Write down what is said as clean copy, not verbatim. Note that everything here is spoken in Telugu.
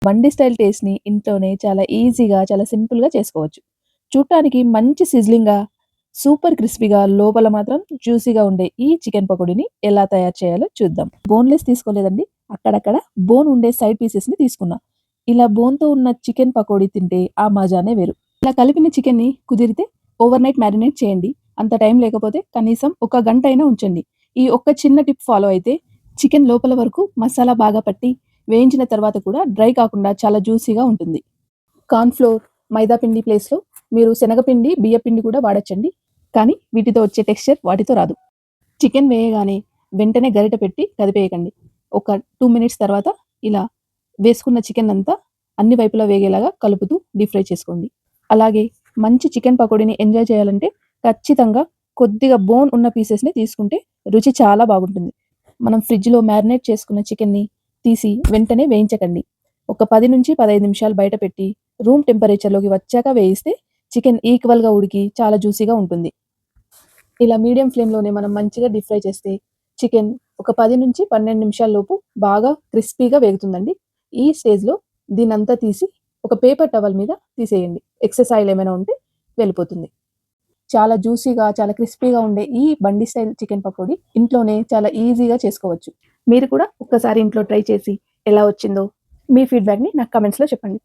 బండి స్టైల్ టేస్ట్‌ని ఇంట్లోనే చాలా ఈజీగా, చాలా సింపుల్‌గా చేసుకోవచ్చు. చూడటానికి మంచి సిజ్లింగ్‌గా, సూపర్ క్రిస్పీగా, లోపల మాత్రం జ్యూసీగా ఉండే ఈ చికెన్ పకోడీని ఎలా తయారు చేయాలో చూద్దాం. బోన్‌లెస్ తీసుకోలేదండి. అక్కడక్కడ బోన్ ఉండే సైడ్ పీసెస్‌ని తీసుకున్నా. ఇలా బోన్‌తో ఉన్న చికెన్ పకోడీ తింటే ఆ మజానే వేరు. ఇలా కలిపిన చికెన్‌ని కుదిరితే ఓవర్‌నైట్ మ్యారినేట్ చేయండి. అంత టైం లేకపోతే కనీసం ఒక గంటైనా ఉంచండి. ఈ ఒక్క చిన్న టిప్ ఫాలో అయితే చికెన్ లోపల వరకు మసాలా బాగా పట్టి వేయించిన తర్వాత కూడా డ్రై కాకుండా చాలా జ్యూసీగా ఉంటుంది. కార్న్ ఫ్లోర్, మైదా పిండి ప్లేస్‌లో మీరు శనగపిండి, బియ్యపిండి కూడా వాడొచ్చండి. కానీ వీటితో వచ్చే టెక్స్చర్ వాటితో రాదు. చికెన్ వేయగానే వెంటనే గరిటె పెట్టి కదిపేయకండి. ఒక 2 మినిట్స్ తర్వాత ఇలా వేసుకున్న చికెన్ అంతా అన్ని వైపులా వేగేలాగా కలుపుతూ డీప్ ఫ్రై చేసుకోండి. అలాగే మంచి చికెన్ పకోడీని ఎంజాయ్ చేయాలంటే ఖచ్చితంగా కొద్దిగా బోన్ ఉన్న పీసెస్‌ని తీసుకుంటే రుచి చాలా బాగుంటుంది. మనం ఫ్రిడ్జ్‌లో మ్యారినేట్ చేసుకున్న చికెన్‌ని తీసి వెంటనే వేయించకండి. ఒక 10-15 నిమిషాలు బయట పెట్టి రూమ్ టెంపరేచర్‌లోకి వచ్చాక వేయిస్తే చికెన్ ఈక్వల్‌గా ఉడికి చాలా జ్యూసీగా ఉంటుంది. ఇలా మీడియం ఫ్లేమ్‌లోనే మనం మంచిగా డీప్ ఫ్రై చేస్తే చికెన్ ఒక 10-12 నిమిషాల లోపు బాగా క్రిస్పీగా వేగుతుందండి. ఈ స్టేజ్‌లో దీన్నంతా తీసి ఒక పేపర్ టవల్ మీద తీసేయండి. ఎక్సెస్ ఆయిల్ ఏమైనా ఉంటే వెళ్ళిపోతుంది. చాలా జ్యూసీగా, చాలా క్రిస్పీగా ఉండే ఈ బండి స్టైల్ చికెన్ పకోడీ ఇంట్లోనే చాలా ఈజీగా చేసుకోవచ్చు. మీరు కూడా ఒక్కసారి ఇంట్లో ట్రై చేసి ఎలా వచ్చిందో మీ ఫీడ్‌బ్యాక్‌ని నాకు కామెంట్స్‌లో చెప్పండి.